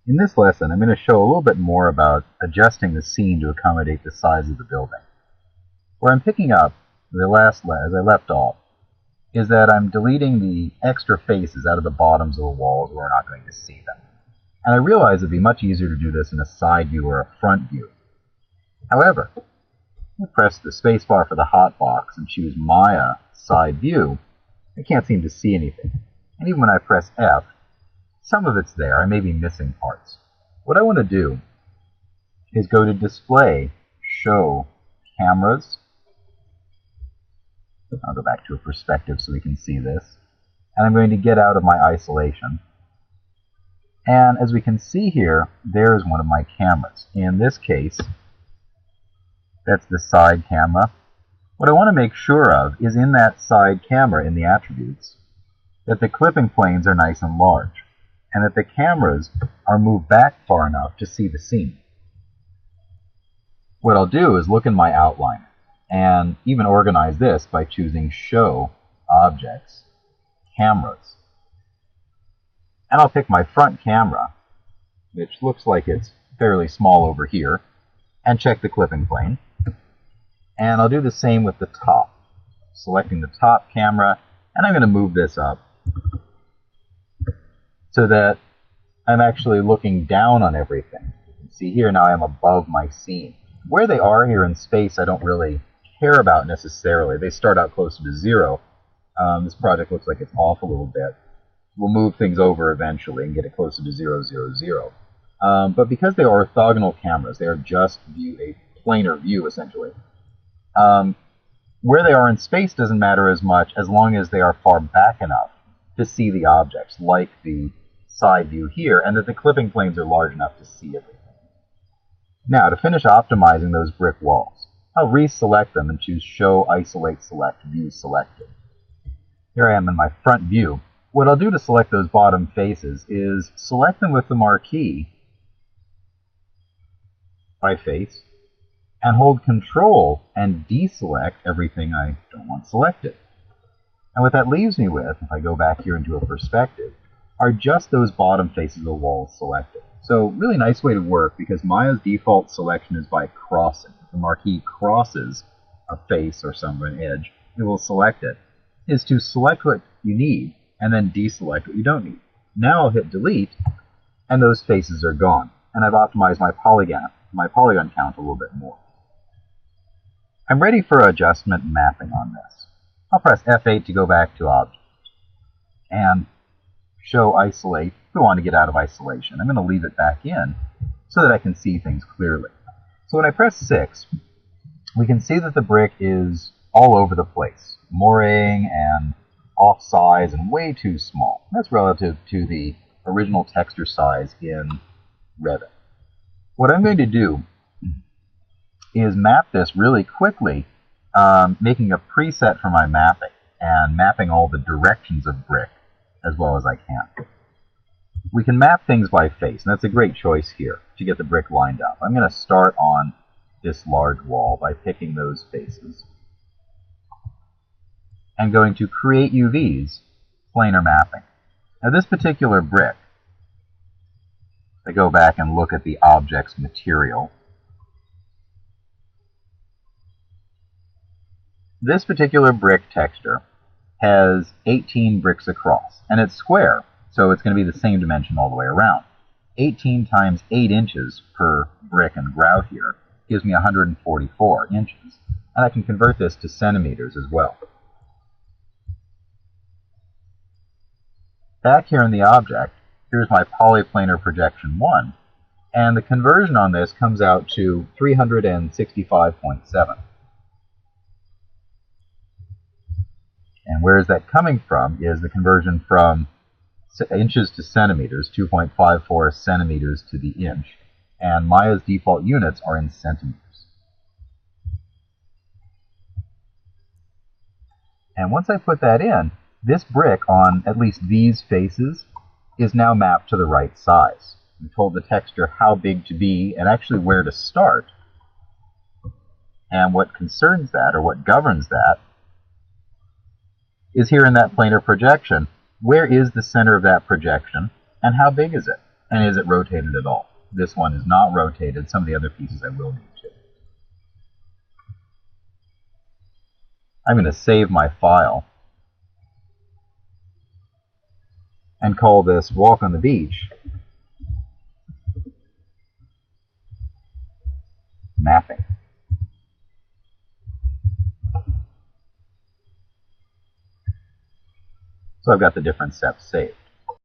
In this lesson, I'm going to show a little bit more about adjusting the scene to accommodate the size of the building. Where I'm picking up as I left off, is that I'm deleting the extra faces out of the bottoms of the walls where we're not going to see them. And I realize it'd be much easier to do this in a side view or a front view. However, if I press the spacebar for the hotbox and choose Maya side view, I can't seem to see anything. And even when I press F, some of it's there. I may be missing parts. What I want to do is go to Display, Show, Cameras. I'll go back to a perspective so we can see this. And I'm going to get out of my isolation. And as we can see here, there's one of my cameras. In this case, that's the side camera. What I want to make sure of is in that side camera, in the attributes, that the clipping planes are nice and large, and that the cameras are moved back far enough to see the scene. What I'll do is look in my outline and even organize this by choosing Show, Objects, Cameras. And I'll pick my front camera, which looks like it's fairly small over here, and check the clipping plane. And I'll do the same with the top, selecting the top camera, and I'm going to move this up so that I'm actually looking down on everything. You can see here now I'm above my scene. Where they are here in space I don't really care about necessarily. They start out closer to 0. This project looks like it's off a little bit. We'll move things over eventually and get it closer to 0, 0, 0. But because they are orthogonal cameras, they are just a planar view essentially. Where they are in space doesn't matter as much as long as they are far back enough to see the objects, like the side view here, and that the clipping planes are large enough to see everything. Now, to finish optimizing those brick walls, I'll reselect them and choose Show, Isolate, Select, View Selected. Here I am in my front view. What I'll do to select those bottom faces is select them with the marquee by face, and hold Control and deselect everything I don't want selected. And what that leaves me with, if I go back here into a perspective, are just those bottom faces of the walls selected. So really nice way to work, because Maya's default selection is by crossing. If the marquee crosses a face or some an edge, it will select it. Is to select what you need and then deselect what you don't need. Now I'll hit delete, and those faces are gone. And I've optimized my polygon count a little bit more. I'm ready for adjustment and mapping on this. I'll press F8 to go back to Object. And Show, Isolate. We want to get out of isolation. I'm going to leave it back in so that I can see things clearly. So when I press 6, we can see that the brick is all over the place, moiraying and off size and way too small. That's relative to the original texture size in Revit. What I'm going to do is map this really quickly, making a preset for my mapping and mapping all the directions of brick as well as I can. We can map things by face, and that's a great choice here to get the brick lined up. I'm going to start on this large wall by picking those faces and going to Create UVs, Planar Mapping. Now this particular brick, I go back and look at the object's material. This particular brick texture has 18 bricks across, and it's square, so it's going to be the same dimension all the way around. 18 times 8 inches per brick and grout here gives me 144 inches, and I can convert this to centimeters as well. Back here in the object, here's my polyplanar projection 1, and the conversion on this comes out to 365.7. And where is that coming from is the conversion from inches to centimeters, 2.54 centimeters to the inch. And Maya's default units are in centimeters. And once I put that in, this brick on at least these faces is now mapped to the right size. We told the texture how big to be and actually where to start. And what concerns that, or what governs that, is here in that planar projection. Where is the center of that projection, and how big is it? And is it rotated at all? This one is not rotated. Some of the other pieces I will need to. I'm going to save my file and call this Walk on the Beach mapping. So I've got the different steps saved.